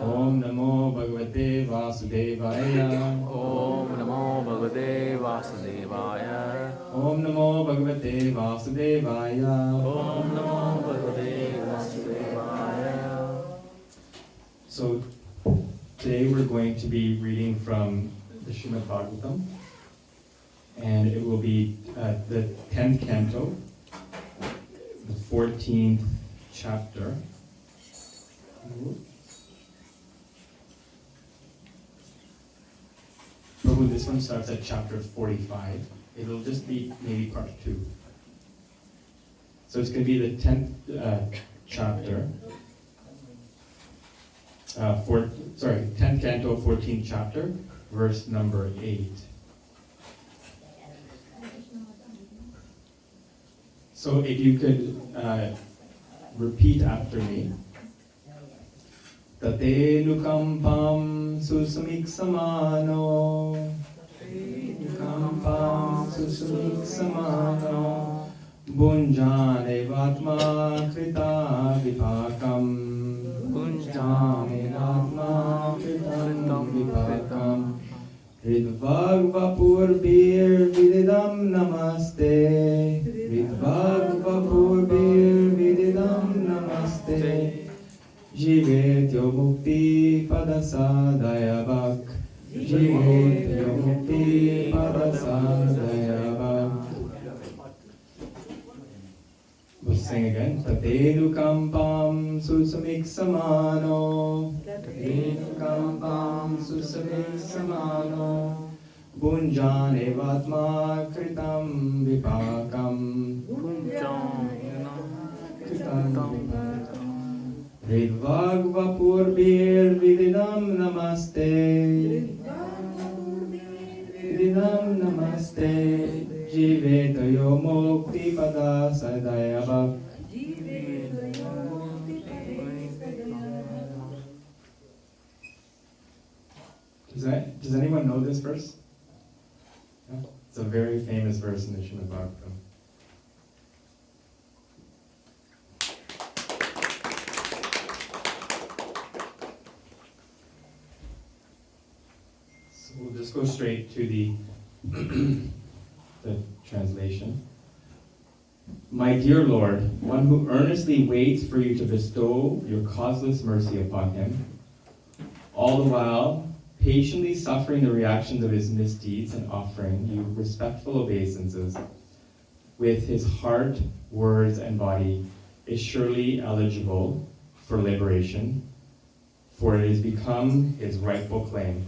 Om Namo Bhagavate Vasudevaya. Om Namo Bhagavate Vasudevaya. Om Namo Bhagavate Vasudevaya. Om Namo Bhagavate Vasudevaya. So today we're going to be reading from the Srimad Bhagavatam, and it will be the 10th canto, the 14th chapter. Prabhu, this one starts at chapter 45. It'll just be maybe part 2. So it's going to be the 10th chapter. 10th canto, 14th chapter, verse number 8. So if you could repeat after me. Tate nukampam susamik samano. Nukampam susamik samano. Bunjane vatma krita vipakam. Bunjane vatma kritam vipakam. Ridvag vapur bir vididam namaste. Ridvag vapur bir vididam namaste. Jivet yo mukti padasadayavak. Jivet yo mukti padasadayavak. We'll sing again. Tatenu kampam susamik samano. Tatenu kampam susamik samano. Bunjane vatma kritam vipakam. Bunjane kritam vipakam. Ridvag vapur bir vididam namaste. Vididam namaste. Jiveta yo mukti pada sadayavak. Does anyone know this verse? Yeah? It's a very famous verse in the Srimad Bhagavatam. We'll just go straight to the translation. My dear Lord, one who earnestly waits for you to bestow your causeless mercy upon him, all the while patiently suffering the reactions of his misdeeds and offering you respectful obeisances, with his heart, words, and body, is surely eligible for liberation, for it has become his rightful claim.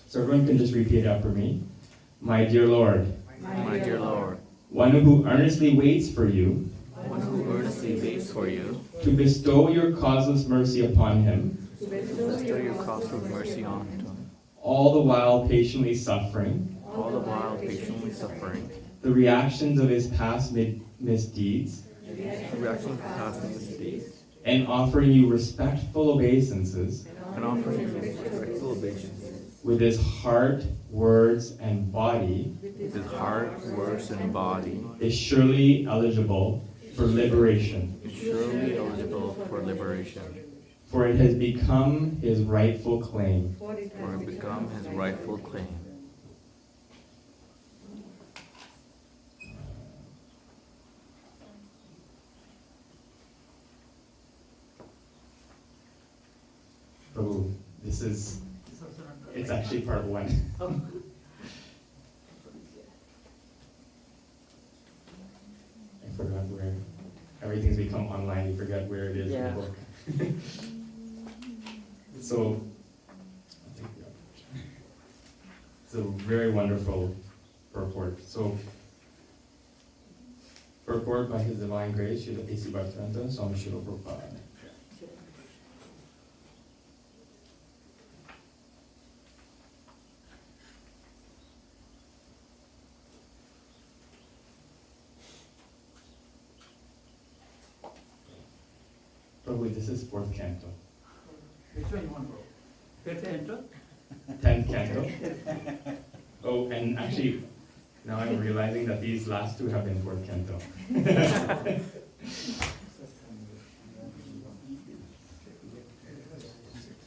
So everyone can just repeat after me. My dear Lord. My dear Lord. One who earnestly waits for you. One who earnestly waits for you. To bestow your causeless mercy upon him. To bestow your causeless mercy on him. All the while patiently suffering. All the while patiently suffering. The reactions of his past misdeeds. The reactions of past misdeeds. And offering you respectful obeisances. And offering you respectful obeisances. With his heart, words, and body. With his heart, words, and body. Is surely eligible for liberation. Is surely eligible for liberation. For it has become his rightful claim. For it has become his rightful claim. Prabhu, it's actually part 1. I forgot where. Everything's become online, you forget where it is in the book. So, it's a very wonderful purport. So, purport by His Divine Grace, Srila A.C. Bhaktivedanta Swami Srila Prabhupada. Probably this is 4th canto. Which one you want, bro? 5th canto? 10th canto. Oh, and actually, now I'm realizing that these last 2 have been 4th canto.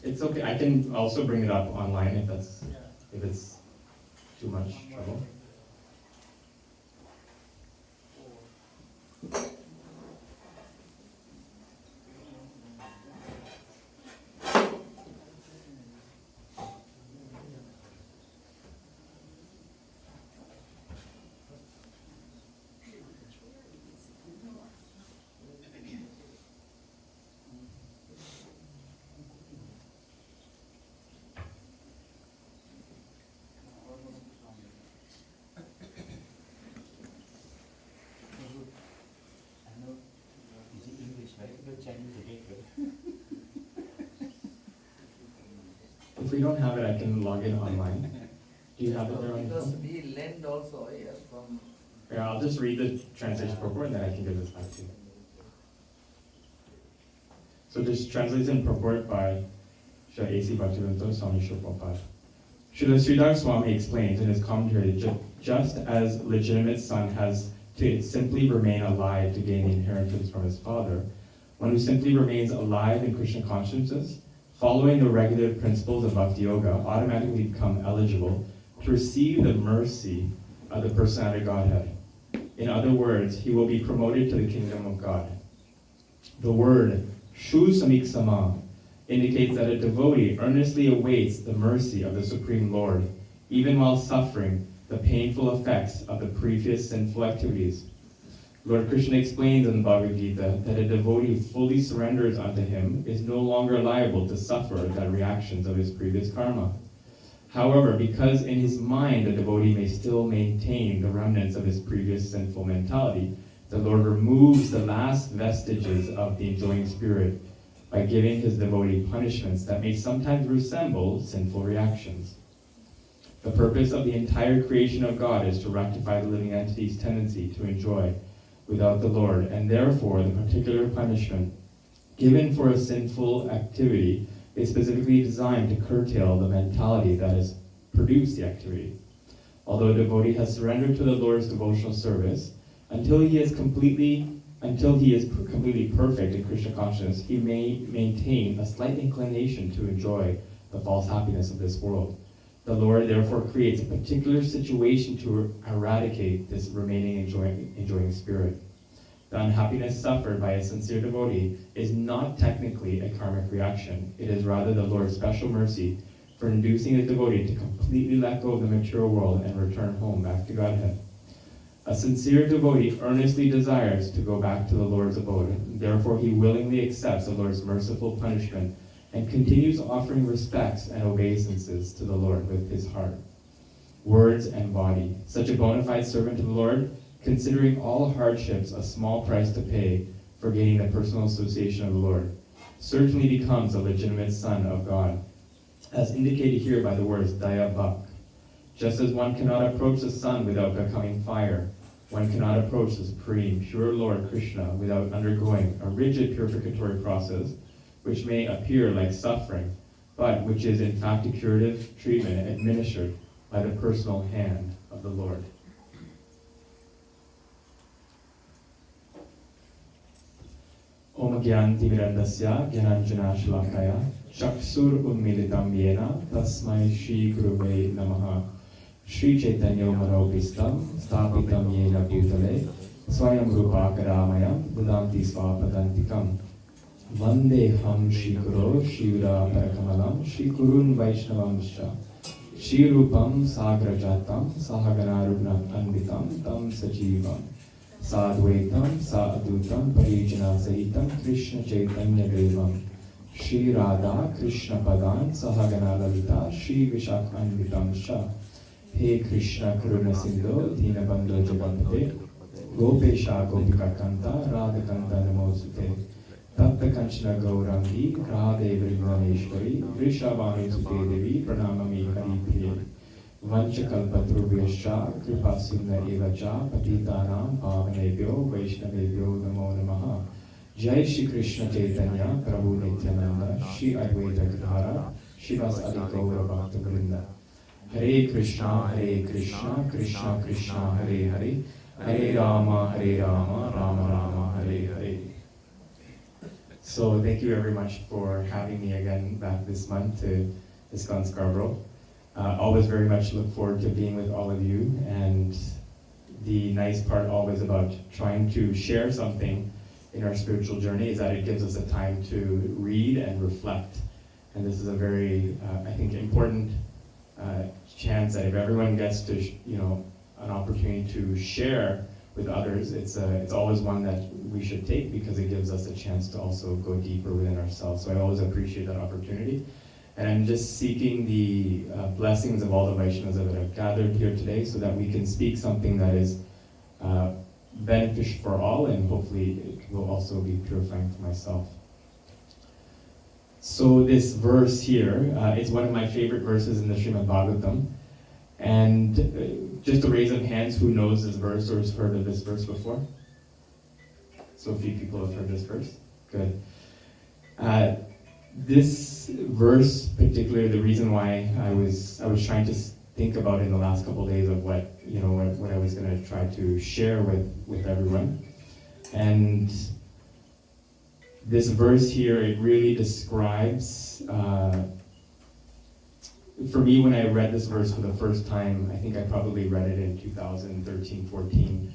It's okay, I can also bring it up online if it's too much trouble. If we don't have it, I can log in online. Do you have it there on your Because phone? we lend also, yes, from. Yeah, I'll just read the translation purport and then I can give this back to you. So this translation purport by Sri ISCKON Swami Prabhupada. Srila Sridhar Swami explains in his commentary that just as legitimate son has to simply remain alive to gain the inheritance from his father, one who simply remains alive in Krishna consciousness, following the regulative principles of Bhakti Yoga, automatically become eligible to receive the mercy of the personality of Godhead. In other words, he will be promoted to the kingdom of God. The word Shu Samik Sama indicates that a devotee earnestly awaits the mercy of the Supreme Lord, even while suffering the painful effects of the previous sinful activities. Lord Krishna explains in the Bhagavad Gita that a devotee who fully surrenders unto him is no longer liable to suffer the reactions of his previous karma. However, because in his mind the devotee may still maintain the remnants of his previous sinful mentality, the Lord removes the last vestiges of the enjoying spirit by giving his devotee punishments that may sometimes resemble sinful reactions. The purpose of the entire creation of God is to rectify the living entity's tendency to enjoy without the Lord, and therefore the particular punishment given for a sinful activity is specifically designed to curtail the mentality that has produced the activity. Although a devotee has surrendered to the Lord's devotional service, until he is completely perfect in Krishna consciousness, he may maintain a slight inclination to enjoy the false happiness of this world. The Lord therefore creates a particular situation to eradicate this remaining enjoying spirit. The unhappiness suffered by a sincere devotee is not technically a karmic reaction. It is rather the Lord's special mercy for inducing the devotee to completely let go of the material world and return home back to Godhead. A sincere devotee earnestly desires to go back to the Lord's abode. Therefore, he willingly accepts the Lord's merciful punishment and continues offering respects and obeisances to the Lord with his heart, words, and body. Such a bona fide servant of the Lord, considering all hardships a small price to pay for gaining the personal association of the Lord, certainly becomes a legitimate son of God, as indicated here by the words Daya Bhak. Just as one cannot approach the sun without becoming fire, one cannot approach the Supreme, pure Lord Krishna without undergoing a rigid purificatory process, which may appear like suffering, but which is in fact a curative treatment administered by the personal hand of the Lord. Om Gyantimirandasya Gyananjana Shalakaya Chaksur Unmilitam Yena Tasmai Shri Guruve Namaha Shri Chaitanya Manobhistam Stapitam Yena Bhutale Swayam Rupakaramayam Budanti Svapadantikam Vandeham Shri Guru Shivra Parakamalam Shri Kurun Vaishnavamsha Shri Rupam Sagrajatam Sahaganarunam Anvitam Tam Sajivam Sadvaitam Sadhutam Parijana Sahitam Krishna Chaitanya Devam Shri Radha Krishna Padan Sahagana Lalita Shri Vishakhanvitam Shah He Krishna Karuna Sindhu Dinabandhu Jagapate Gopesha Gopika Kanta Radha Kanta Namosute Tatta Kanchana Gaurangi Radhe Vringaneshwari Vrishabhanu Sute Devi Pranamami Hari Priya Vanchakalpatrubhyascha Kripasimna Evacha Patitanam Pavanebhyo Vaishnavebhyo Namo Namaha Jai Shri Krishna Chaitanya Prabhu Nityananda Shri Advaita Gadadhara Shivas Adi Gaura Bhakta Vrinda Hare Krishna Krishna Krishna Hare Hare Hare Rama Rama Rama Hare Hare. So thank you very much for having me again back this month to ISCKON Scarborough. Always very much look forward to being with all of you, and the nice part always about trying to share something in our spiritual journey is that it gives us a time to read and reflect. And this is a very, I think, important chance that if everyone gets to, an opportunity to share with others, it's always one that we should take, because it gives us a chance to also go deeper within ourselves. So I always appreciate that opportunity. And I'm just seeking the blessings of all the Vaishnavas that have gathered here today, so that we can speak something that is beneficial for all, and hopefully it will also be purifying for myself. So this verse here is one of my favorite verses in the Srimad Bhagavatam. And just a raise of hands, who knows this verse or has heard of this verse before? So a few people have heard this verse. Good. This verse, particularly, the reason why I was trying to think about in the last couple of days of what I was going to try to share with everyone. And this verse here, it really describes, for me, when I read this verse for the first time, I think I probably read it in 2013, 14,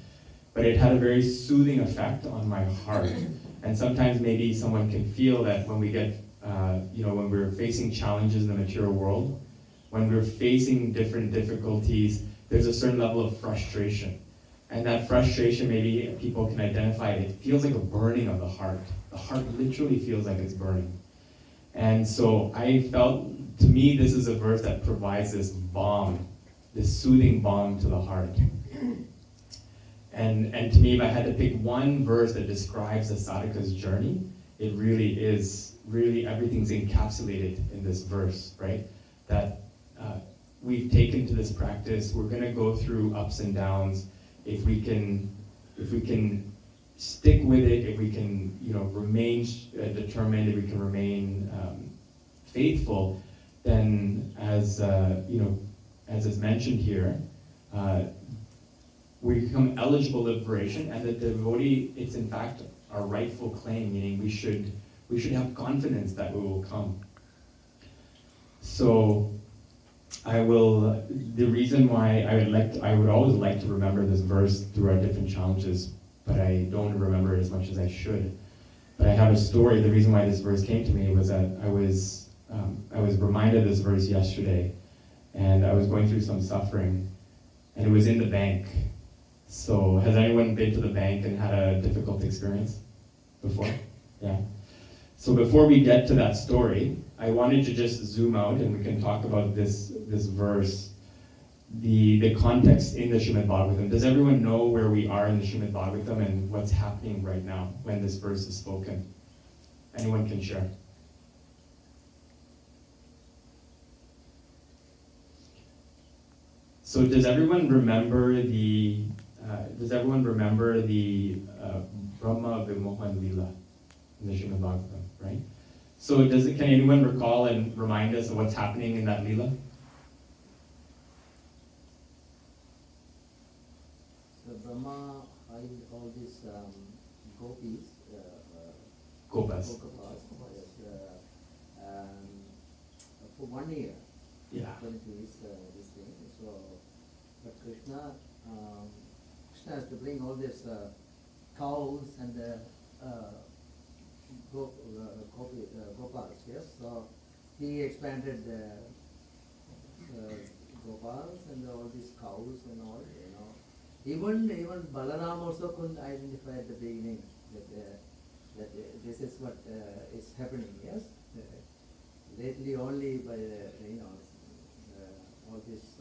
but it had a very soothing effect on my heart. And sometimes maybe someone can feel that when we get, when we're facing challenges in the material world, when we're facing different difficulties, there's a certain level of frustration. And that frustration, maybe people can identify it, it feels like a burning of the heart. The heart literally feels like it's burning. And so I felt, to me, this is a verse that provides this balm, this soothing balm to the heart. And to me, if I had to pick one verse that describes the sadhaka's journey, it really is, everything's encapsulated in this verse, right? That we've taken to this practice, we're gonna go through ups and downs. If we can stick with it, if we can, remain determined, if we can remain faithful, then as is mentioned here, we become eligible to liberation, and the devotee, it's in fact our rightful claim, meaning we should have confidence that we will come. So the reason why I would always like to remember this verse through our different challenges, but I don't remember it as much as I should. But I have a story. The reason why this verse came to me was that I was reminded of this verse yesterday, and I was going through some suffering, and it was in the bank. So has anyone been to the bank and had a difficult experience before? Yeah. So before we get to that story, I wanted to just zoom out, and we can talk about this verse, the context in the Srimad Bhagavatam. Does everyone know where we are in the Srimad Bhagavatam and what's happening right now when this verse is spoken? Anyone can share. So does everyone remember the Brahma Vimohan Lila in the Srimad Bhagavatam, right? So can anyone recall and remind us of what's happening in that Lila? So Brahma hired all these gopis, Gopas. for 1 year. Yeah. According to this thing. So, but Krishna has to bring all these cows and gopals. Yes. So he expanded gopals and all these cows and all. Even Balaram also couldn't identify at the beginning that this is what is happening. Yes. Lately, only by all these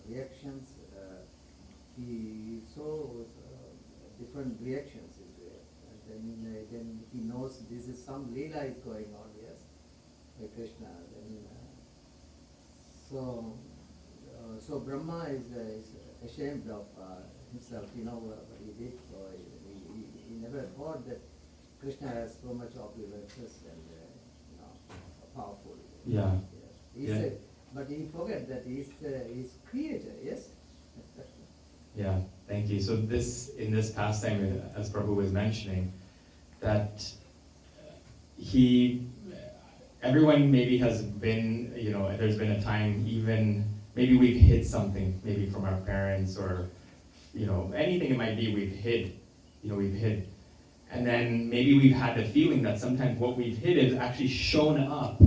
reactions, he saw different reactions into it, and then he knows this is some leela is going on. Yes, by Krishna. Then so Brahma is ashamed of himself. What he did. So he never thought that Krishna has so much opulences and powerful. Yeah. Yes. But he forget that he's creator. Yes. Yeah, thank you. So in this pastime, as Prabhu was mentioning, that everyone maybe has been, there's been a time even, maybe we've hid something, maybe from our parents or, anything it might be, we've hid. And then maybe we've had the feeling that sometimes what we've hid is actually shown up,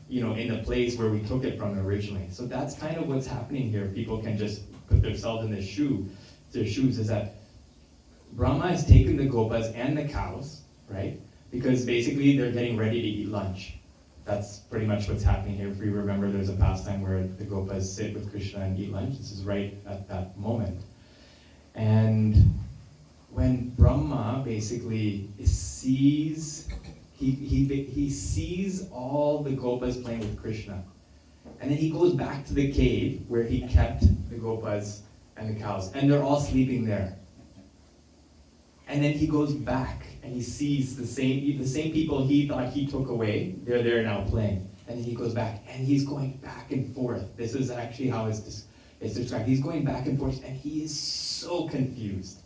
in the place where we took it from originally. So that's kind of what's happening here. People can just put themselves in their shoes, is that Brahma has taken the gopas and the cows, right? Because basically they're getting ready to eat lunch. That's pretty much what's happening here. If you remember, there's a pastime where the gopas sit with Krishna and eat lunch. This is right at that moment. And when Brahma basically sees, he sees all the gopas playing with Krishna. And then he goes back to the cave where he kept the gopas and the cows. And they're all sleeping there. And then he goes back and he sees the same people he thought he took away. They're there now playing. And then he goes back and he's going back and forth. This is actually how it's described. He's going back and forth and he is so confused.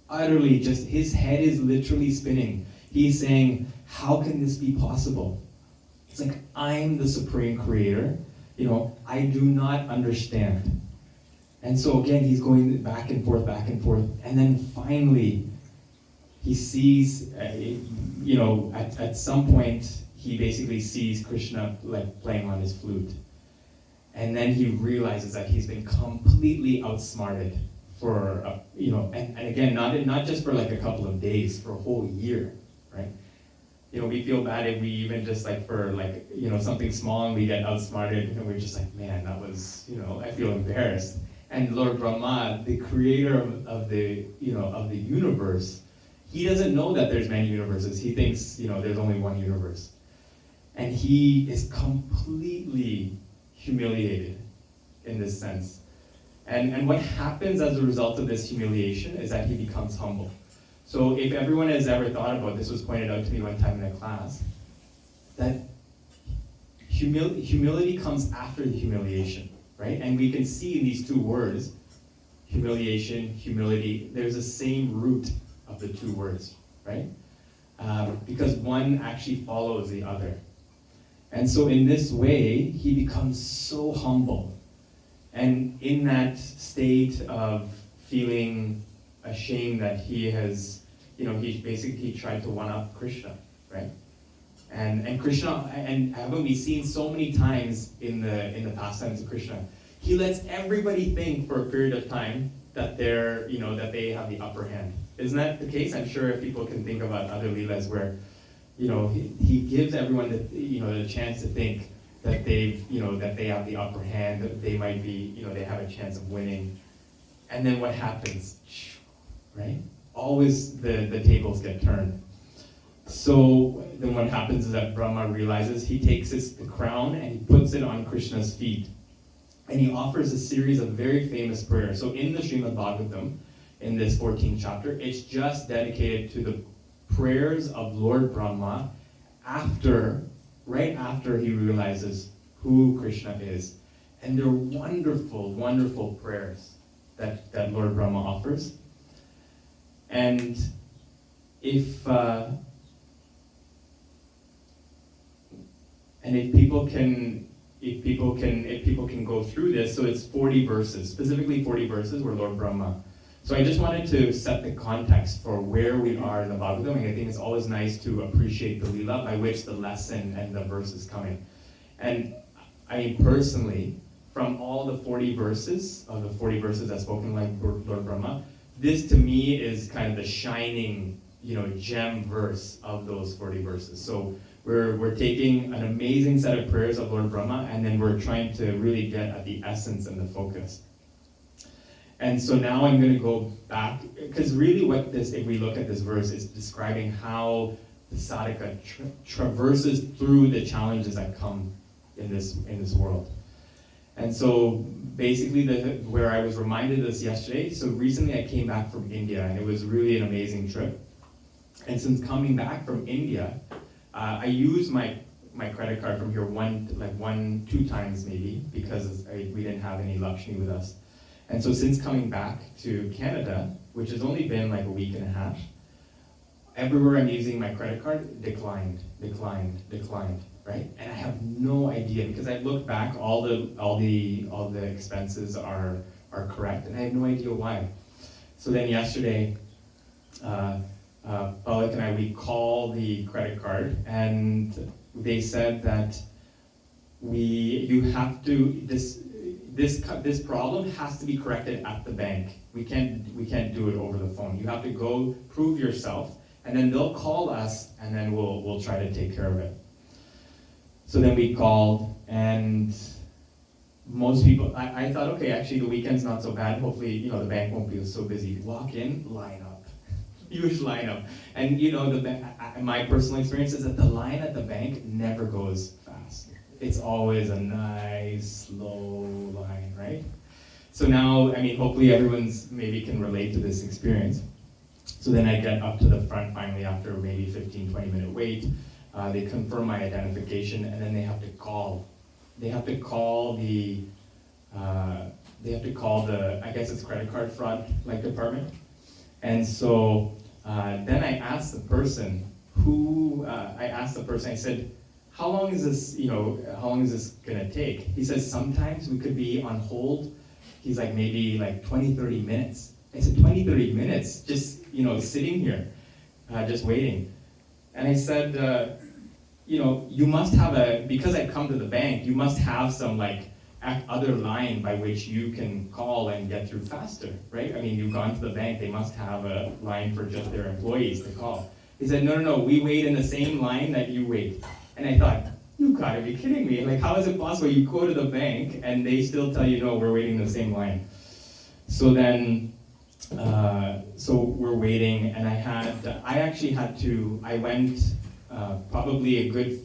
Utterly, just his head is literally spinning. He's saying, how can this be possible? It's like, I'm the supreme creator. I do not understand. And so again, he's going back and forth. And then finally, he sees, at some point, he basically sees Krishna like playing on his flute. And then he realizes that he's been completely outsmarted for, and again, not just for like a couple of days, for a whole year, right? We feel bad if we even just like for like, something small and we get outsmarted and we're just like, man, that was, I feel embarrassed. And Lord Brahma, the creator of the universe, he doesn't know that there's many universes. He thinks, there's only one universe. And he is completely humiliated in this sense. And what happens as a result of this humiliation is that he becomes humble. So if everyone has ever thought about, this was pointed out to me one time in a class, that humility comes after the humiliation, right? And we can see in these two words, humiliation, humility, there's the same root of the two words, right? Because one actually follows the other. And so in this way, he becomes so humble. And in that state of feeling ashamed that he has, he tried to one-up Krishna, right? And Krishna, and haven't we seen so many times in the pastimes of Krishna, he lets everybody think for a period of time that they're, that they have the upper hand. Isn't that the case? I'm sure if people can think about other leelas where, he gives everyone the chance to think that that they have the upper hand, that they might be, they have a chance of winning. And then what happens? Right? Always the tables get turned. So then what happens is that Brahma realizes, he takes the crown and he puts it on Krishna's feet. And he offers a series of very famous prayers. So in the Srimad Bhagavatam, in this 14th chapter, it's just dedicated to the prayers of Lord Brahma right after he realizes who Krishna is. And they're wonderful, wonderful prayers that Lord Brahma offers. And if people can go through this, so it's 40 verses, specifically 40 verses where Lord Brahma. So I just wanted to set the context for where we are in the Bhagavatam, and I think it's always nice to appreciate the Leela by which the lesson and the verse is coming. And I personally, from all the 40 verses, that's spoken like Lord Brahma, this to me is kind of the shining, gem verse of those 40 verses. So we're taking an amazing set of prayers of Lord Brahma, and then we're trying to really get at the essence and the focus. And so now I'm going to go back, because really if we look at this verse, is describing how the sadhaka traverses through the challenges that come in this world. And so basically where I was reminded of this yesterday, so recently I came back from India, and it was really an amazing trip. And since coming back from India, I used my credit card from here two times maybe, because we didn't have any Lakshmi with us. And so since coming back to Canada, which has only been like a week and a half, everywhere I'm using my credit card, declined, right? And I have no idea because I looked back, all the expenses are correct, and I have no idea why. So then yesterday, Balak and I, we called the credit card, and they said that this problem has to be corrected at the bank. We can't do it over the phone. You have to go prove yourself, and then they'll call us, and then we'll try to take care of it. So then we called, and most people, I thought, okay, actually the weekend's not so bad. Hopefully, the bank won't be so busy. Walk in, line up. Huge lineup. And my personal experience is that the line at the bank never goes fast. It's always a nice, slow line, right? So now, hopefully everyone's maybe can relate to this experience. So then I get up to the front finally after maybe 15, 20 minute wait. They confirm my identification, and then they have to call. They have to call the, I guess it's credit card fraud department. And so then I asked the person I said, how long is this gonna take? He says, sometimes we could be on hold. He's like, maybe 20, 30 minutes. I said, 20, 30 minutes, just, sitting here, just waiting. And I said, you must have because I come to the bank, you must have some other line by which you can call and get through faster, right? You've gone to the bank, they must have a line for just their employees to call. He said, no, we wait in the same line that you wait. And I thought, you gotta be kidding me. How is it possible you go to the bank and they still tell you, no, we're waiting in the same line? So then, so we're waiting, and I went probably a good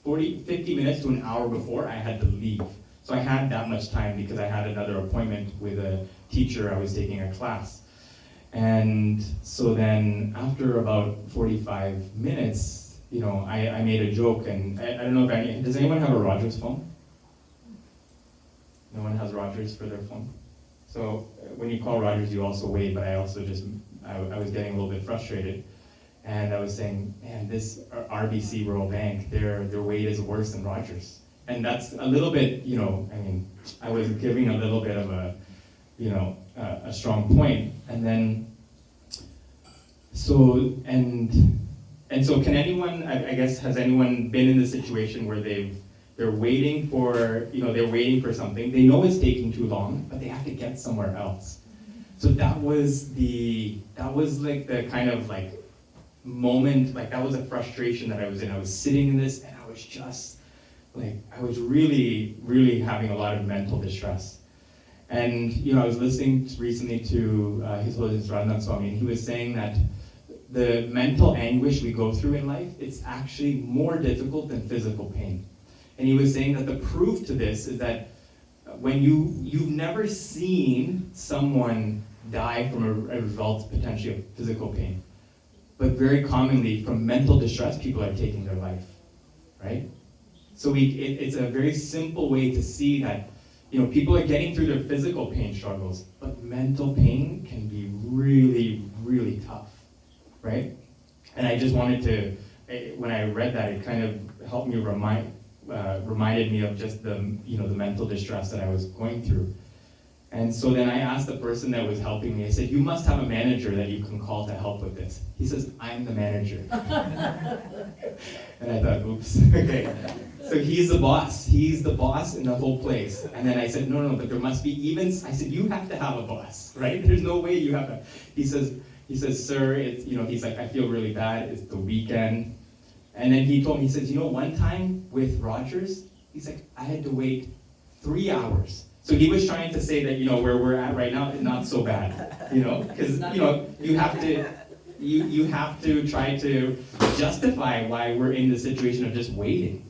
50 minutes to an hour before I had to leave. So I had that much time because I had another appointment with a teacher. I was taking a class. And so then after about 45 minutes, I made a joke, and I don't know does anyone have a Rogers phone? No one has Rogers for their phone? So when you call Rogers, you also wait, but I also I was getting a little bit frustrated. And I was saying, man, this RBC Rural Bank, their wait is worse than Rogers. And that's a little bit, I was giving a little bit of a strong point. And then, so can anyone, I guess, has anyone been in the situation where they're waiting for something, they know it's taking too long, but they have to get somewhere else. So that was the kind of moment, that was a frustration that I was in. I was sitting in this, and I was just I was really, really having a lot of mental distress. And I was listening recently to His Holiness Radhanath Swami, and he was saying that the mental anguish we go through in life, it's actually more difficult than physical pain. And he was saying that the proof to this is that when you've never seen someone die from a result potentially of physical pain, but very commonly from mental distress, people are taking their life, right? So it's a very simple way to see that people are getting through their physical pain struggles, but mental pain can be really, really tough, right? And I just wanted to, when I read that, it kind of helped me reminded me of just the mental distress that I was going through. And so then I asked the person that was helping me, I said, you must have a manager that you can call to help with this. He says, I'm the manager. And I thought, oops, okay. So he's the boss in the whole place. And then I said, no, but there must be I said, you have to have a boss, right? There's no way you have to. He says, sir, it's, he's like, I feel really bad, it's the weekend. And then he told me, he says, one time with Rogers, he's like, I had to wait 3 hours. So he was trying to say that, where we're at right now is not so bad, because, you have to try to justify why we're in the situation of just waiting.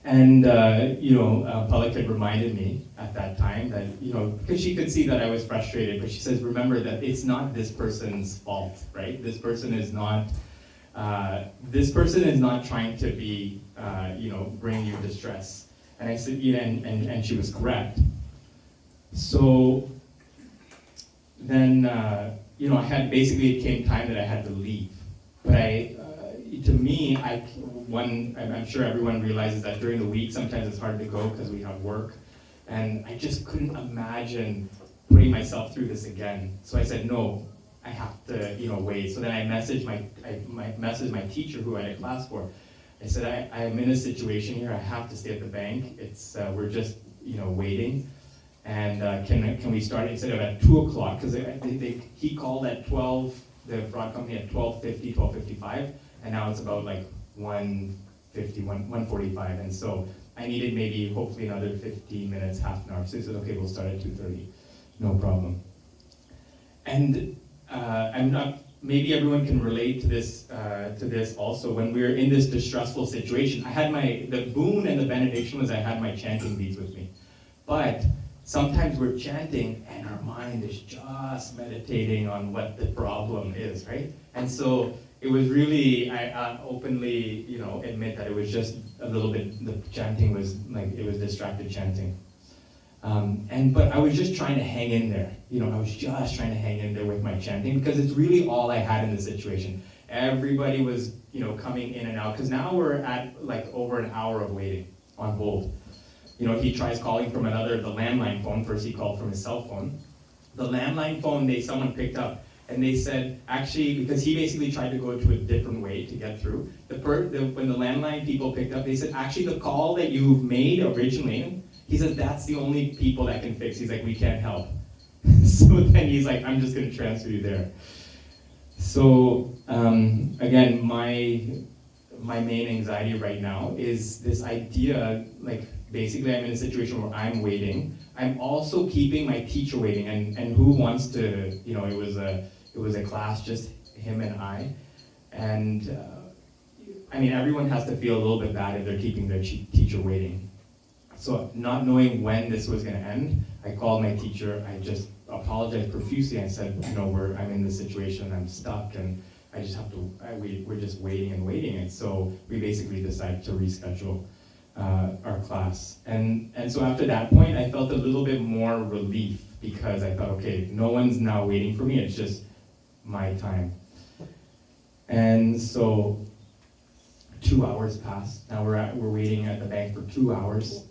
And, Palak had reminded me at that time that, because she could see that I was frustrated, but she says, remember that it's not this person's fault, right? This person is not trying to be, bring you distress. And I said, and she was correct. So then, it came time that I had to leave. But to me, I'm sure everyone realizes that during the week, sometimes it's hard to go because we have work. And I just couldn't imagine putting myself through this again. So I said, no, I have to, wait. So then I messaged my teacher who I had a class for. I said, I'm in a situation here. I have to stay at the bank. We're just, waiting. And can we start instead of at 2 o'clock? Because he called at 12, the fraud company at 12:50, 12:55, and now it's about like 1:50, 1:45. And so I needed maybe, hopefully another 15 minutes, half an hour. So he said, okay, we'll start at 2:30. No problem. And maybe everyone can relate to this also. When we were in this distressful situation, I had the boon and the benediction was I had my chanting beads with me. But sometimes we're chanting and our mind is just meditating on what the problem is, right? And so it was really, I openly, admit that it was just a little bit, the chanting was like, it was distracted chanting. But I was just trying to hang in there. I was just trying to hang in there with my chanting because it's really all I had in the situation. Everybody was, coming in and out because now we're at like over an hour of waiting on hold. He tries calling from the landline phone. First he called from his cell phone. The landline phone, someone picked up and they said, actually, because he basically tried to go to a different way to get through. When the landline people picked up, they said, actually the call that you made originally, he says, that's the only people that can fix. He's like, we can't help. So then he's like, I'm just going to transfer you there. So again, my main anxiety right now is this idea, like basically I'm in a situation where I'm waiting. I'm also keeping my teacher waiting, and who wants to, it was a class, just him and I. And everyone has to feel a little bit bad if they're keeping their teacher waiting. So not knowing when this was going to end, I called my teacher. I just apologized profusely. I said, I'm in this situation. I'm stuck, and I just have to. We're just waiting and waiting. And so we basically decided to reschedule our class. And so after that point, I felt a little bit more relief because I thought, okay, no one's now waiting for me. It's just my time. And so 2 hours passed. Now we're waiting at the bank for 2 hours.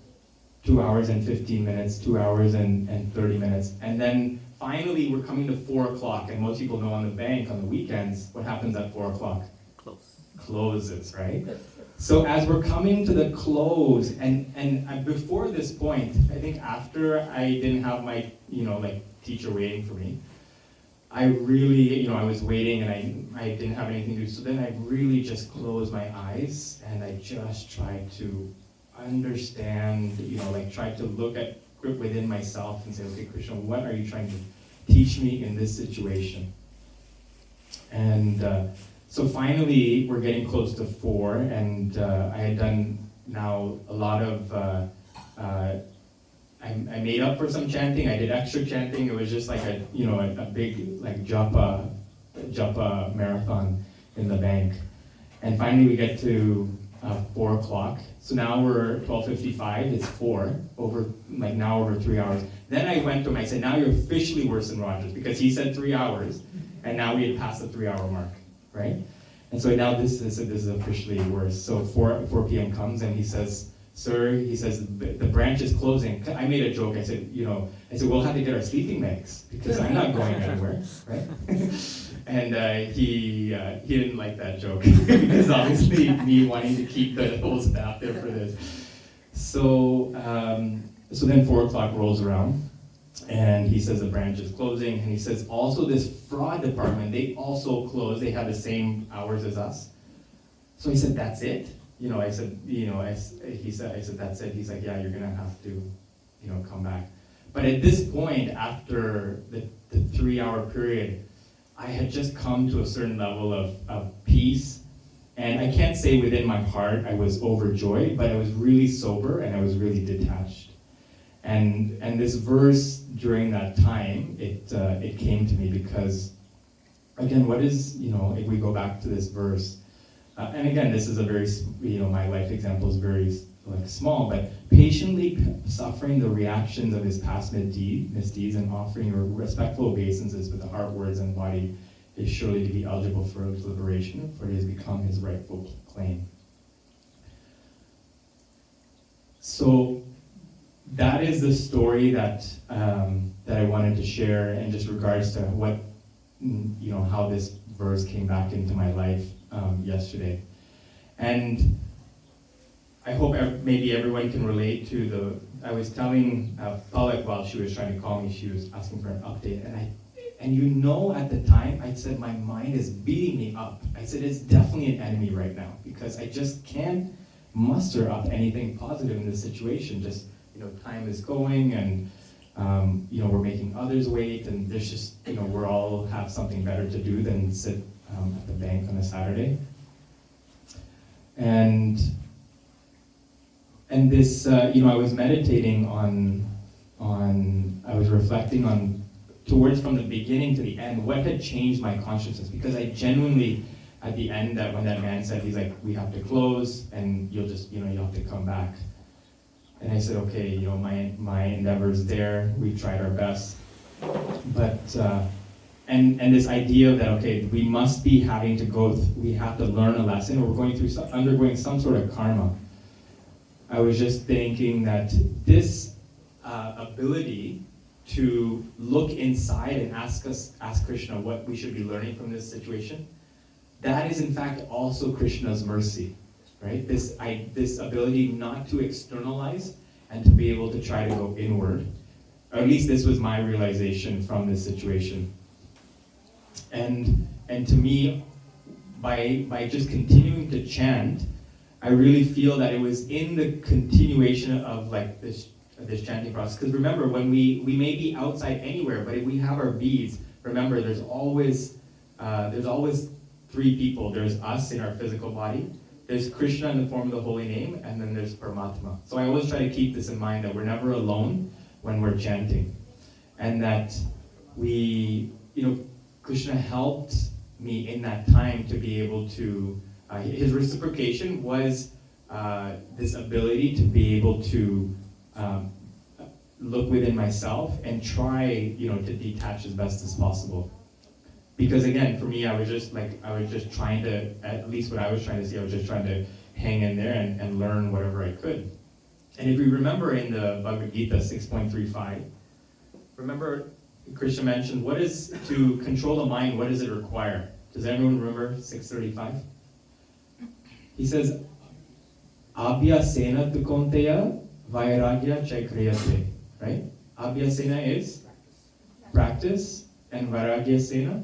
2 hours and 15 minutes, 2 hours and 30 minutes. And then finally we're coming to 4 o'clock, and most people know on the bank on the weekends, what happens at 4 o'clock? Closes, right? So as we're coming to the close, and before this point, I think after I didn't have my, teacher waiting for me, I really, I was waiting and I didn't have anything to do. So then I really just closed my eyes and I just tried to understand, try to look at within myself and say, okay, Krishna, what are you trying to teach me in this situation? And so finally, we're getting close to 4, and I had done now a lot of, I made up for some chanting. I did extra chanting. It was just like a big like japa marathon in the bank. And finally, we get to 4 o'clock. So now we're 12:55. It's 4 over 3 hours. Then I went to him. I said, "Now you're officially worse than Rogers," because he said 3 hours, and now we had passed the 3-hour mark, right? And so now this is officially worse. So 4 p.m. comes, and he says, "Sir," he says, "the branch is closing." I made a joke. I said, we'll have to get our sleeping bags because I'm not going anywhere, right? And he didn't like that joke because obviously me wanting to keep the whole staff there for this. So then 4 o'clock rolls around, and he says the branch is closing, and he says also this fraud department, they also close. They have the same hours as us. So he said, "That's it?" I said, I said, "That's it." He's like, "Yeah, you're gonna have to, come back." But at this point, after the 3-hour period, I had just come to a certain level of peace. And I can't say within my heart I was overjoyed, but I was really sober and I was really detached. And this verse during that time, it came to me because, again, what is, if we go back to this verse, and again, this is a very, my life example is very small, but patiently suffering the reactions of his past misdeeds and offering respectful obeisances with the heart, words, and body is surely to be eligible for his liberation, for it has become his rightful claim. So that is the story that I wanted to share in just regards to what, how this verse came back into my life yesterday. And I hope maybe everyone can relate to I was telling Palak while she was trying to call me, she was asking for an update, and at the time, I said, my mind is beating me up. I said, it's definitely an enemy right now, because I just can't muster up anything positive in this situation. Just, time is going, and, we're making others wait, and there's just, we're all have something better to do than sit at the bank on a Saturday. And this, I was meditating I was reflecting on, towards from the beginning to the end, what had changed my consciousness, because I genuinely, at the end, that when that man said, he's like, we have to close, and you'll just, you'll have to come back. And I said, okay, my endeavor's there, we've tried our best. But, and this idea that, okay, we must be having to we have to learn a lesson, or we're undergoing some sort of karma. I was just thinking that this ability to look inside and ask Krishna what we should be learning from this situation, that is in fact also Krishna's mercy, right? This ability not to externalize and to be able to try to go inward. Or at least this was my realization from this situation. And to me, by just continuing to chant, I really feel that it was in the continuation of like this chanting process. Because remember, when we may be outside anywhere, but if we have our beads, remember there's always three people. There's us in our physical body, there's Krishna in the form of the holy name, and then there's Paramatma. So I always try to keep this in mind, that we're never alone when we're chanting. And that Krishna helped me in that time to be able to, his reciprocation was this ability to be able to look within myself and try, to detach as best as possible. Because again, for me, I was just trying to, at least what I was trying to see, I was just trying to hang in there and learn whatever I could. And if we remember in the Bhagavad Gita 6.35, remember Krishna mentioned, what is, to control the mind, what does it require? Does everyone remember 6.35? He says, Abhyasena tu konteya vairagya chakriyate, right? Abhyasena is practice, and vairagya sena,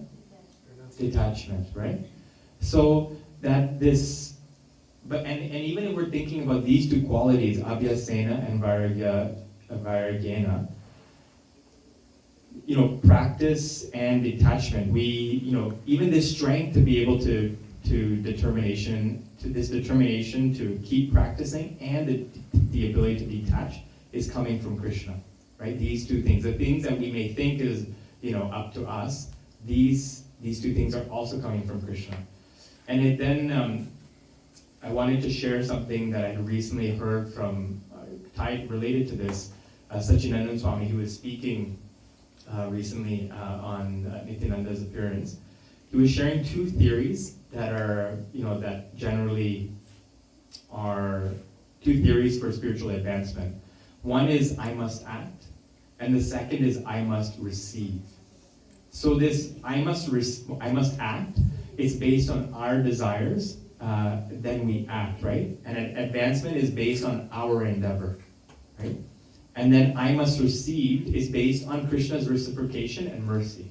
detachment, right? So that this, and even if we're thinking about these two qualities, abhyasena and vairagyena, practice and detachment, even this strength to be able to determination to keep practicing, and the ability to detach is coming from Krishna, right? These two things, the things that we may think is, up to us, these two things are also coming from Krishna. And then I wanted to share something that I recently heard from, related to this, Satchidananda Swami. He was speaking recently on Nityananda's appearance. He was sharing two theories that are, that generally are two theories for spiritual advancement. One is I must act, and the second is I must receive. So this I must act is based on our desires, then we act, right? And advancement is based on our endeavor, right? And then I must receive is based on Krishna's reciprocation and mercy.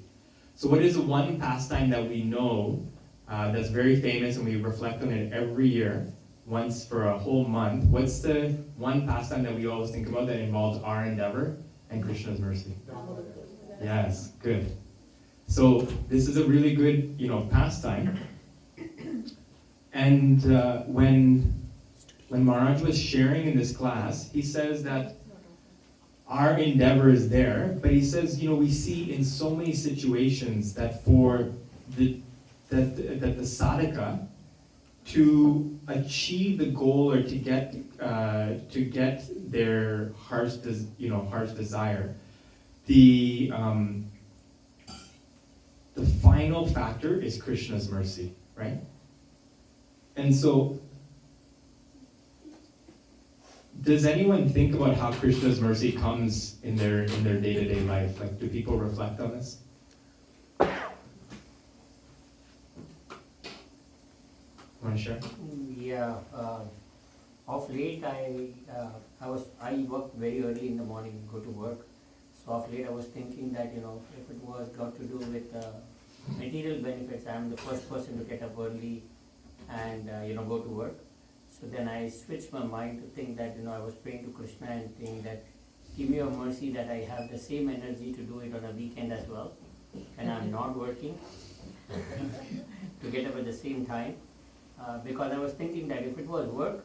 So what is the one pastime that we know that's very famous, and we reflect on it every year, once for a whole month? What's the one pastime that we always think about that involves our endeavor and Krishna's mercy? Yes, good. So this is a really good, pastime. And when Maharaj was sharing in this class, he says that our endeavor is there, but he says, we see in so many situations that for the sadhaka to achieve the goal, or to get their heart's desire, the final factor is Krishna's mercy, right? And so, does anyone think about how Krishna's mercy comes in their day-to-day life? Like, do people reflect on this? Want to share? Yeah, of late I work very early in the morning, go to work. So of late I was thinking that, you know, if it was got to do with material benefits, I'm the first person to get up early and go to work. So then I switched my mind to think that, I was praying to Krishna and thinking that give me your mercy that I have the same energy to do it on a weekend as well, and I'm not working to get up at the same time. Because I was thinking that if it was work,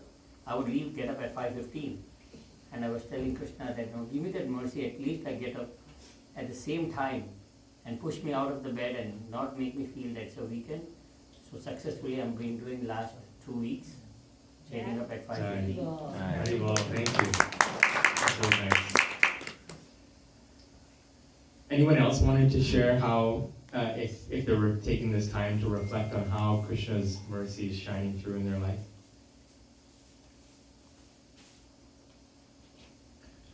I would get up at 5:15. And I was telling Krishna that, give me that mercy, at least I get up at the same time and push me out of the bed and not make me feel that it's a weekend. So successfully I've been doing last 2 weeks, getting up at 5:15. Very well, thank you. That's really nice. Anyone else wanted to share how, if they were taking this time to reflect on how Krishna's mercy is shining through in their life?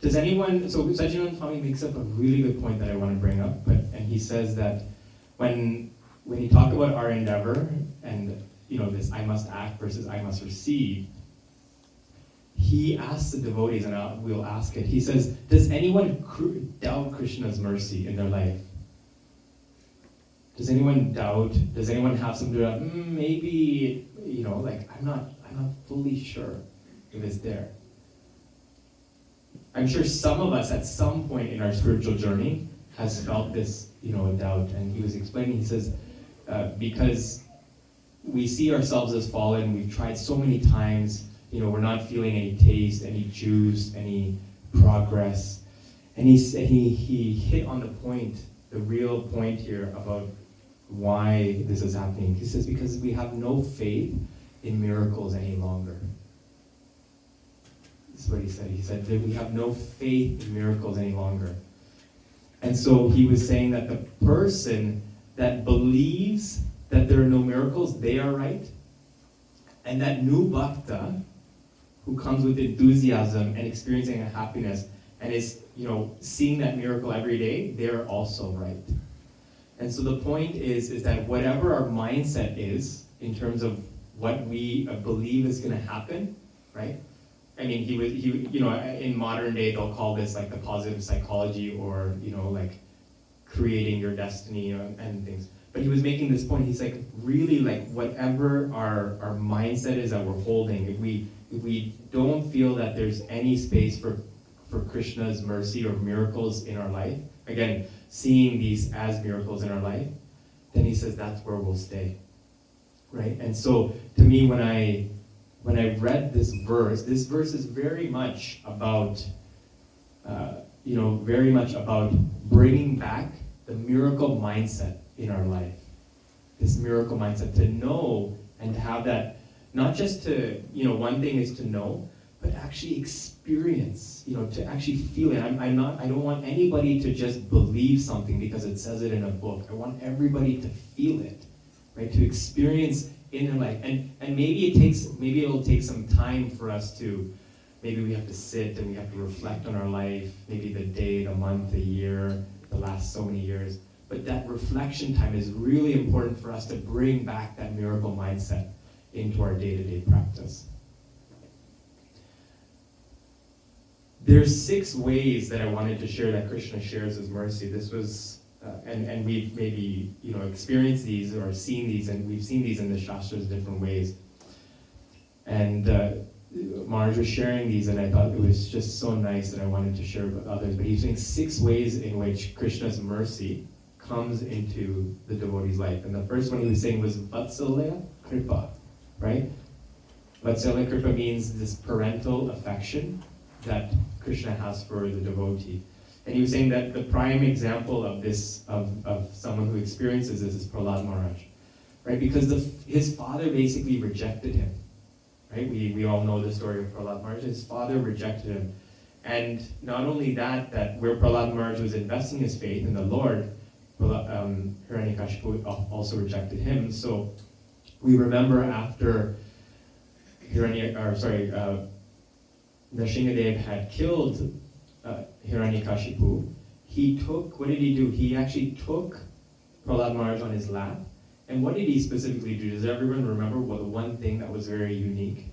Does anyone, so Sajivan Swami makes up a really good point that I want to bring up, and he says that when you talk about our endeavor and this I must act versus I must receive, he asks the devotees, and we'll ask it, he says, does anyone doubt Krishna's mercy in their life? Does anyone doubt, does anyone have some doubt, maybe, I'm not fully sure if it's there. I'm sure some of us at some point in our spiritual journey has felt this, doubt. And he was explaining, he says, because we see ourselves as fallen, we've tried so many times, we're not feeling any taste, any juice, any progress. And he hit on the point, the real point here about why this is happening. He says, because we have no faith in miracles any longer. That's what he said. He said that we have no faith in miracles any longer. And so he was saying that the person that believes that there are no miracles, they are right. And that new bhakta, who comes with enthusiasm and experiencing a happiness and is, seeing that miracle every day, they're also right. And so the point is that whatever our mindset is in terms of what we believe is going to happen, right? I mean, in modern day, they'll call this like the positive psychology or, like creating your destiny and things. But he was making this point, he's like, really, like whatever our mindset is that we're holding, if we don't feel that there's any space for Krishna's mercy or miracles in our life, again, seeing these as miracles in our life, then he says that's where we'll stay, right? And so, to me, when I read this verse is very much about, bringing back the miracle mindset in our life. This miracle mindset, to know and to have that, not just to, one thing is to know, but actually experience, to actually feel it. I don't want anybody to just believe something because it says it in a book. I want everybody to feel it, right? To experience in their life. And maybe it'll take some time for us to, maybe we have to sit and we have to reflect on our life, maybe the day, the month, the year, the last so many years. But that reflection time is really important for us to bring back that miracle mindset into our day-to-day practice. There's 6 ways that I wanted to share that Krishna shares his mercy. This was, and we've maybe, experienced these or seen these, and we've seen these in the Shastras different ways. And Maharaj was sharing these, and I thought it was just so nice that I wanted to share with others. But he's saying 6 ways in which Krishna's mercy comes into the devotee's life. And the first one he was saying was Vatsalya Kripa, right? Vatsalya Kripa means this parental affection that Krishna has for the devotee. And he was saying that the prime example of this, of someone who experiences this, is Prahlad Maharaj, right? Because his father basically rejected him, right? We all know the story of Prahlad Maharaj. His father rejected him. And not only that where Prahlad Maharaj was investing his faith in the Lord, Hiranyakashipu also rejected him. So we remember after Nrsingadev had killed Hiranyakashipu, what did he do? He actually took Prahlad Maharaj on his lap. And what did he specifically do? Does everyone remember the one thing that was very unique?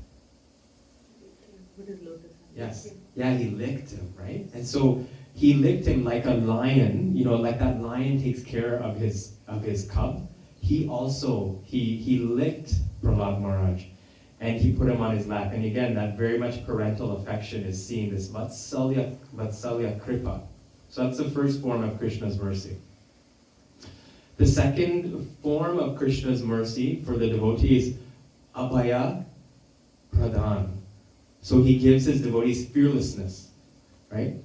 Yes. Yeah, he licked him, right? And so he licked him like a lion, like that lion takes care of his cub. He also, he licked Prahlad Maharaj and he put him on his lap. And again, that very much parental affection is seen, this Vatsalya Kripa. So that's the first form of Krishna's mercy. The second form of Krishna's mercy for the devotee is Abhaya Pradhan. So he gives his devotees fearlessness, right?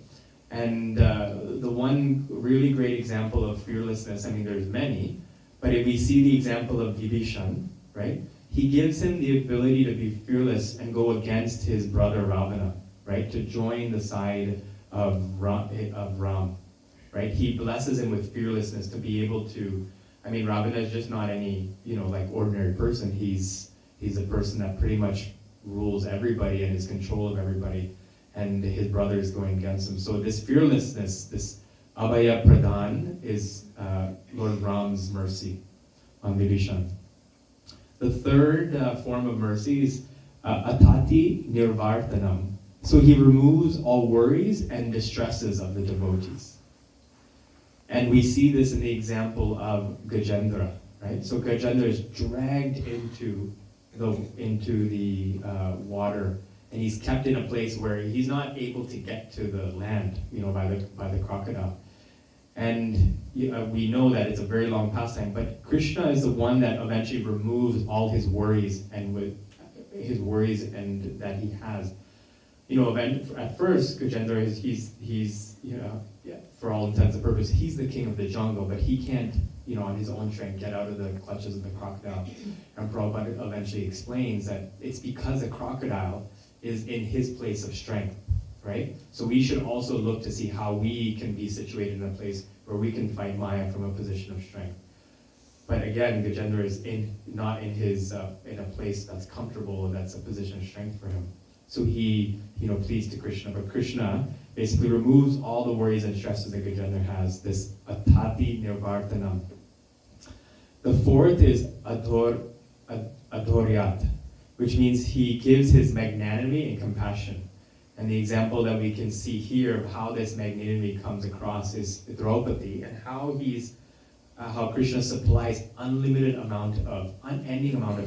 And the one really great example of fearlessness, there's many, but if we see the example of Vibhishan, right? He gives him the ability to be fearless and go against his brother Ravana, right? To join the side of Ram, right? He blesses him with fearlessness to be able to, Ravana is just not any, ordinary person. He's a person that pretty much rules everybody and is control of everybody, and his brother is going against him. So this fearlessness, this Abhaya Pradhan, is Lord Ram's mercy on Vibhishan. The third form of mercy is Atati Nirvartanam. So he removes all worries and distresses of the devotees. And we see this in the example of Gajendra, right? So Gajendra is dragged into the water, and he's kept in a place where he's not able to get to the land, by the crocodile. And we know that it's a very long pastime, but Krishna is the one that eventually removes all his worries and that he has. At first, Gajendra he's for all intents and purposes, he's the king of the jungle, but he can't, on his own strength, get out of the clutches of the crocodile. And Prabhupada eventually explains that it's because the crocodile is in his place of strength, right? So we should also look to see how we can be situated in a place where we can fight Maya from a position of strength. But again, Gajendra is not in a place that's comfortable, that's a position of strength for him. So he, pleads to Krishna, but Krishna basically removes all the worries and stresses that Gajendra has, this Atati Nirvartanam. The fourth is Adhoryat, which means he gives his magnanimity and compassion. And the example that we can see here of how this magnanimity comes across is Draupadi, and how Krishna supplies unending amount of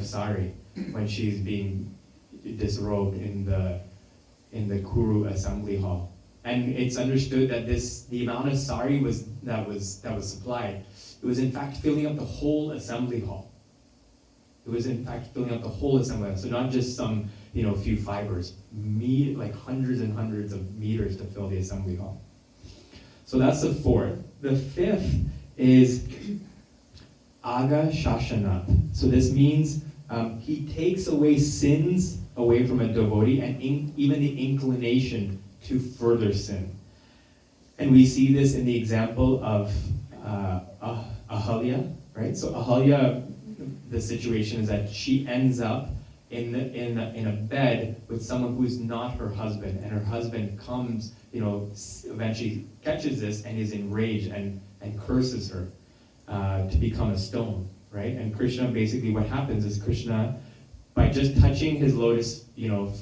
sari when she's being disrobed in the Kuru assembly hall. And it's understood that the amount of sari that was supplied, it was in fact filling up the whole assembly hall. It was in fact filling up the whole assembly hall. So not just some, few fibers, like hundreds and hundreds of meters to fill the assembly hall. So that's the fourth. The fifth is Aga Shashanat. So this means he takes away sins away from a devotee and even the inclination to further sin. And we see this in the example of Ahalya, right? So Ahalya, the situation is that she ends up in a bed with someone who's not her husband, and her husband comes, eventually catches this and is enraged and curses her to become a stone, right? And Krishna, basically what happens is Krishna, by just touching his lotus,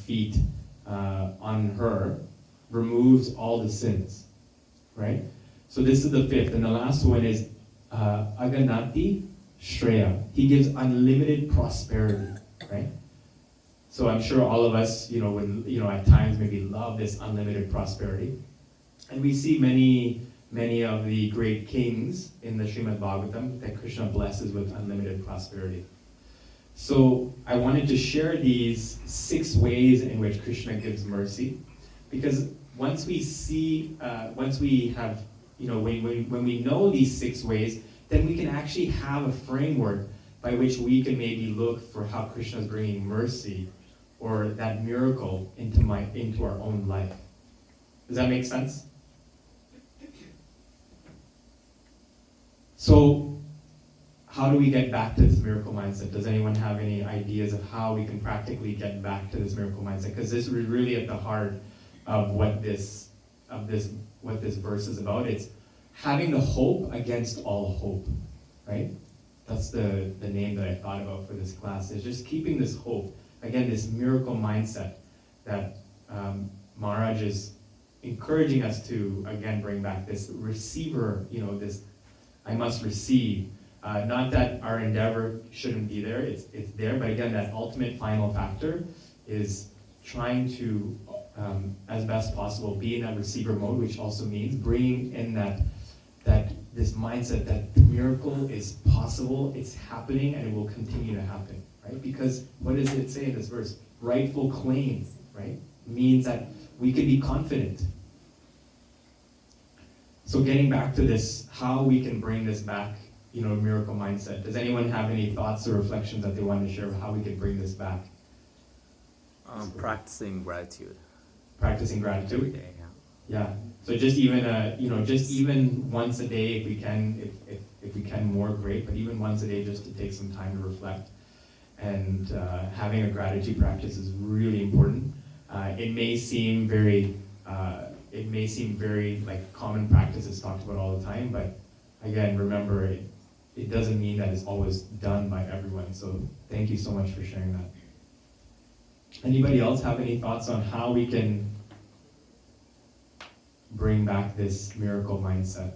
feet on her, removes all the sins, right? So this is the fifth, and the last one is Aganati Shreya. He gives unlimited prosperity, right? So I'm sure all of us, would, at times maybe love this unlimited prosperity. And we see many of the great kings in the Srimad Bhagavatam that Krishna blesses with unlimited prosperity. So I wanted to share these 6 ways in which Krishna gives mercy, because once we have, when we know these 6 ways, then we can actually have a framework by which we can maybe look for how Krishna is bringing mercy or that miracle into our own life. Does that make sense? So how do we get back to this miracle mindset? Does anyone have any ideas of how we can practically get back to this miracle mindset? Because this is really at the heart of what this verse is about. It's having the hope against all hope, right? That's the name that I thought about for this class, is just keeping this hope. Again, this miracle mindset that Maharaj is encouraging us to, again, bring back this receiver, this I must receive. Not that our endeavor shouldn't be there, it's there, but again, that ultimate final factor is trying to, as best possible, be in that receiver mode, which also means bringing in that this mindset that the miracle is possible, it's happening, and it will continue to happen, right? Because what does it say in this verse? Rightful claim, right? Means that we can be confident. So getting back to this, how we can bring this back, miracle mindset. Does anyone have any thoughts or reflections that they want to share of how we can bring this back? Practicing gratitude. Practicing gratitude? Every day, Yeah. So just even once a day, if we can more, great. But even once a day, just to take some time to reflect, and having a gratitude practice is really important. It may seem very like common practice is talked about all the time, but again, remember it doesn't mean that it's always done by everyone. So thank you so much for sharing that. Anybody else have any thoughts on how we can bring back this miracle mindset?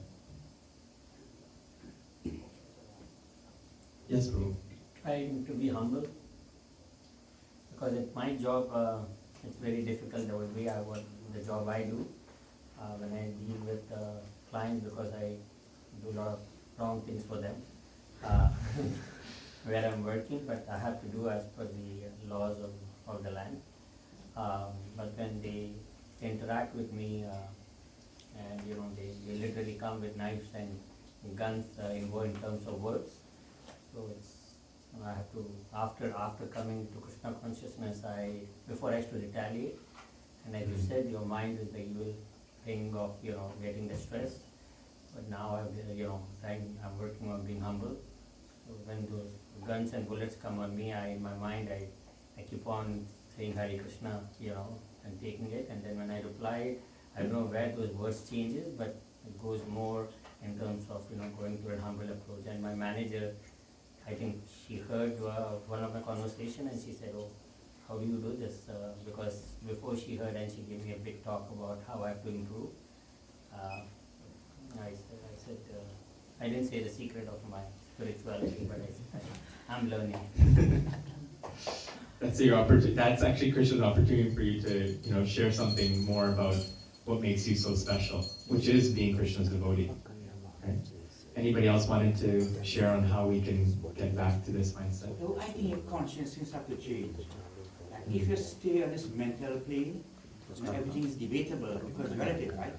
Yes, Prabhu. Trying to be humble, because at my job, it's very difficult the way the job I do, when I deal with clients, because I do a lot of wrong things for them, where I'm working, but I have to do as per the laws of the land. But when they interact with me, and they literally come with knives and guns in terms of words. So I have to, after coming to Krishna consciousness, before I used to retaliate, and as you said, your mind is the evil thing of getting distressed. But now I'm working on being humble. So when those guns and bullets come on me, in my mind I keep on saying Hare Krishna, and taking it, and then when I reply, I don't know where those words changes, but it goes more in terms of going to a humble approach. And my manager, I think she heard one of my conversation, and she said, "Oh, how do you do this?" Because before she heard, and she gave me a big talk about how I have to improve. I said, I didn't say the secret of my spirituality, but I'm learning. That's your opportunity. That's actually Krishna's opportunity for you to share something more about what makes you so special, which is being Krishna's devotee. Right? Anybody else wanted to share on how we can get back to this mindset? So I think your consciousness have to change. If you stay on this mental plane, everything is debatable because it's relative, right?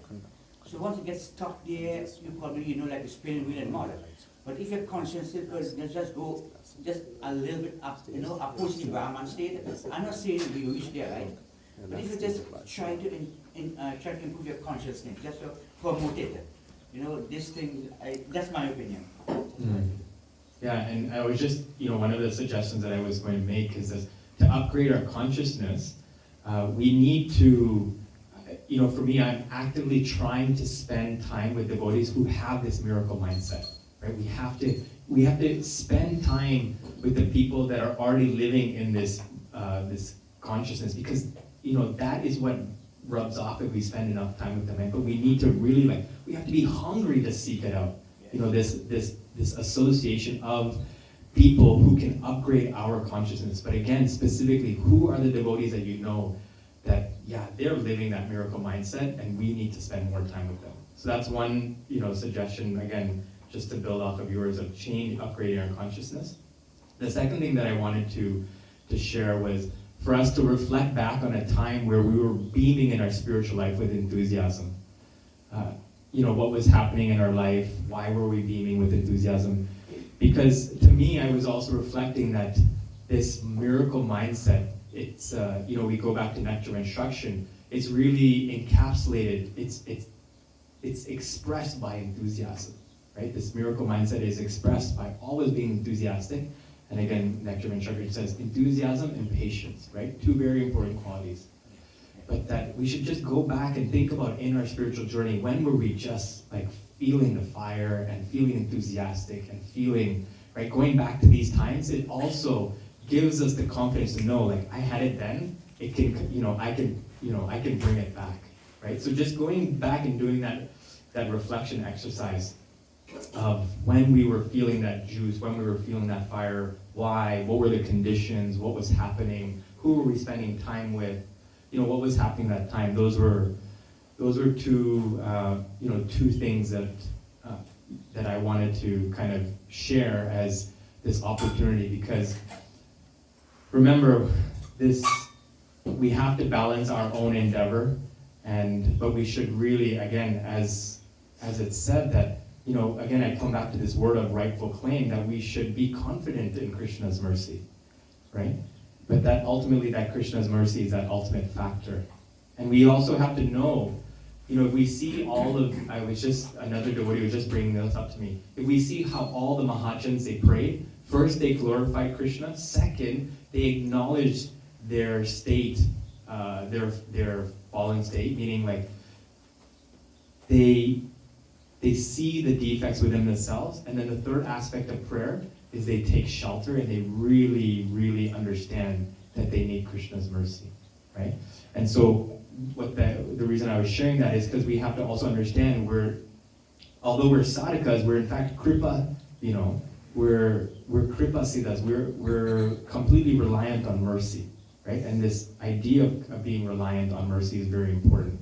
So once you get stuck there, you probably like a spinning wheel and mud. But if your consciousness could just go just a little bit up, approach the Brahman state, I'm not saying you reach there, right? But if you just try to improve your consciousness, just to promote it, this thing, that's my opinion. Yeah, and I was just, one of the suggestions that I was going to make is this, to upgrade our consciousness, we need to, for me, I'm actively trying to spend time with devotees who have this miracle mindset, right? We have to spend time with the people that are already living in this consciousness, because, that is what rubs off if we spend enough time with them. But we need to really, we have to be hungry to seek it out. This association of people who can upgrade our consciousness. But again, specifically, who are the devotees that that, they're living that miracle mindset, and we need to spend more time with them. So that's one, suggestion, again, just to build off of yours, of upgrading our consciousness. The second thing that I wanted to share was for us to reflect back on a time where we were beaming in our spiritual life with enthusiasm. What was happening in our life? Why were we beaming with enthusiasm? Because to me, I was also reflecting that this miracle mindset, it's, we go back to nectar instruction, it's really encapsulated, it's expressed by enthusiasm, right? This miracle mindset is expressed by always being enthusiastic. And again, Nectar Instructor says enthusiasm and patience, right? Two very important qualities. But that we should just go back and think about in our spiritual journey, when were we just like feeling the fire and feeling enthusiastic and feeling, right? Going back to these times, it also gives us the confidence to know, like, I had it then, it can, I can bring it back, right? So just going back and doing that reflection exercise of when we were feeling that juice, when we were feeling that fire, why, what were the conditions, what was happening, who were we spending time with, what was happening that time. Those were two things that I wanted to kind of share as this opportunity, because remember, we have to balance our own endeavor, but we should really, again, as it's said that, again, I come back to this word of rightful claim, that we should be confident in Krishna's mercy, right? But that ultimately, that Krishna's mercy is that ultimate factor. And we also have to know, if we see another devotee was just bringing this up to me. If we see how all the Mahajans, they prayed, first they glorified Krishna, second, they acknowledged their state, their fallen state, meaning like they see the defects within themselves, and then the third aspect of prayer is they take shelter and they really, really understand that they need Krishna's mercy, right? And so the reason I was sharing that is because we have to also understand although we're sadhakas, we're in fact kripa, we're kripa siddhas, we're completely reliant on mercy, right? And this idea of being reliant on mercy is very important.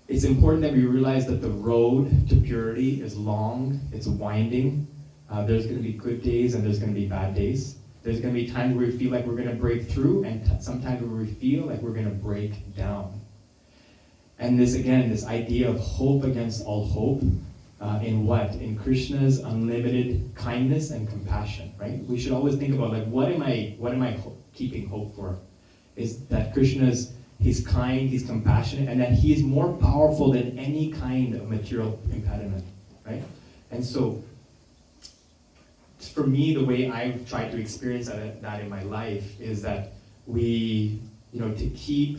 It's important that we realize that the road to purity is long, it's winding. There's going to be good days and there's going to be bad days. There's going to be times where we feel like we're going to break through, and sometimes where we feel like we're going to break down. And this idea of hope against all hope, in what? In Krishna's unlimited kindness and compassion, right? We should always think about, like, what am I keeping hope for? Is that He's kind, He's compassionate, and that He is more powerful than any kind of material impediment, right? And so, for me, the way I've tried to experience that in my life is that we, to keep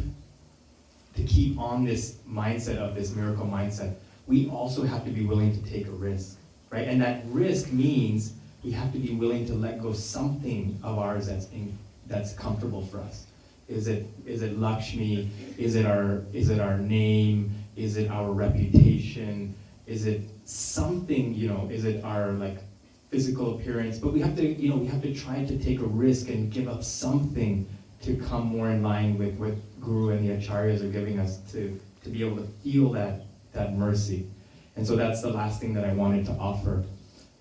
on this mindset of this miracle mindset, we also have to be willing to take a risk, right? And that risk means we have to be willing to let go something of ours that's comfortable for us. Is it Lakshmi? Is it our name? Is it our reputation? Is it something? Is it our physical appearance? But we have to try to take a risk and give up something to come more in line with what Guru and the Acharyas are giving us to be able to feel that mercy. And so that's the last thing that I wanted to offer,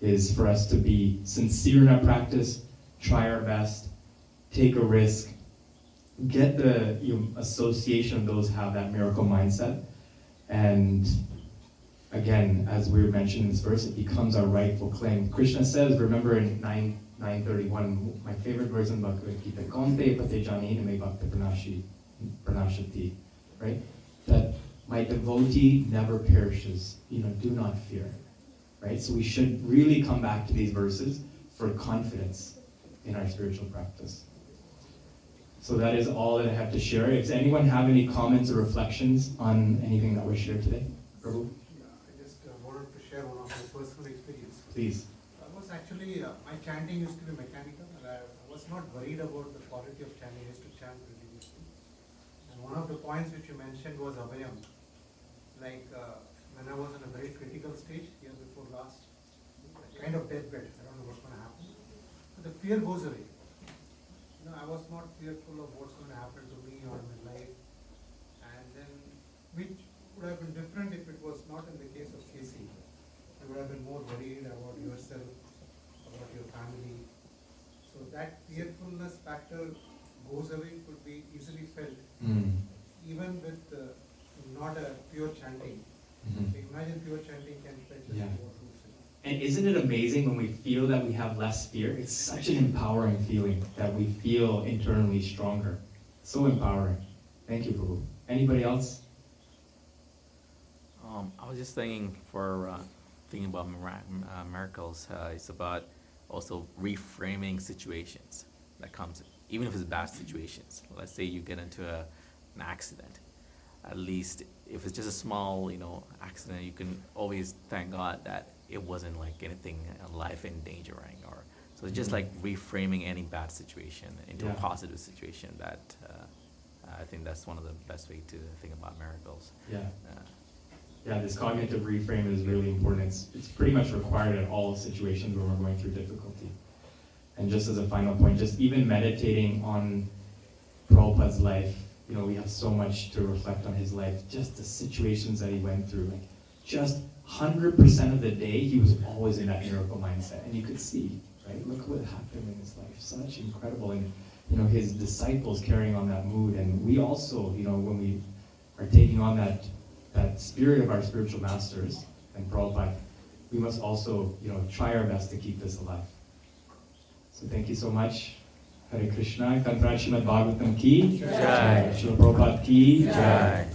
is for us to be sincere in our practice, try our best, take a risk, get the association of those who have that miracle mindset. And again, as we were mentioning in this verse, it becomes our rightful claim. Krishna says, remember in 9:31, my favorite verse in Bhagavad Gita, Konte pate janine me bhakta pranashati, right? That my devotee never perishes, do not fear, right? So we should really come back to these verses for confidence in our spiritual practice. So that is all that I have to share. Does anyone have any comments or reflections on anything that was shared today? Prabhu? Yeah, I just wanted to share one of my personal experience. Please. I was actually, my chanting used to be mechanical, and I was not worried about the quality of chanting. I used to chant religiously. And one of the points which you mentioned was Abhayam. When I was in a very critical stage, year before last, kind of deathbed, I don't know what's going to happen. But the fear goes away. I was not fearful of what's going to happen to me or my life. And then, which would have been different if it was not in the case of Casey. You would have been more worried about yourself, about your family. So that fearfulness factor goes away, could be easily felt, even with not a pure chanting. Imagine pure chanting can fetch us more roots. And isn't it amazing when we feel that we have less fear? It's such an empowering feeling that we feel internally stronger. So empowering. Thank you, Prabhu. Anybody else? I was just thinking for thing about miracles is about also reframing situations that comes, even if it's bad situations. Let's say you get into an accident. At least if it's just a small, accident, you can always thank God that it wasn't like anything life endangering, or so it's just like reframing any bad situation into a Yeah. positive situation. That I think that's one of the best way to think about miracles. Yeah. Uh, Yeah, this cognitive reframe is really important. It's pretty much required in all situations when we're going through difficulty. And just as a final point, just even meditating on Prabhupada's life, we have so much to reflect on his life, just the situations that he went through. Like, just 100% of the day, he was always in that miracle mindset. And you could see, right? Look what happened in his life. Such incredible. And, his disciples carrying on that mood. And we also, when we are taking on that spirit of our spiritual masters and Prabhupada, we must also, try our best to keep this alive. So thank you so much. Hare Krishna. Kantrad Srimad Bhagavatam ki. Jai. Srila Prabhupada ki. Jai.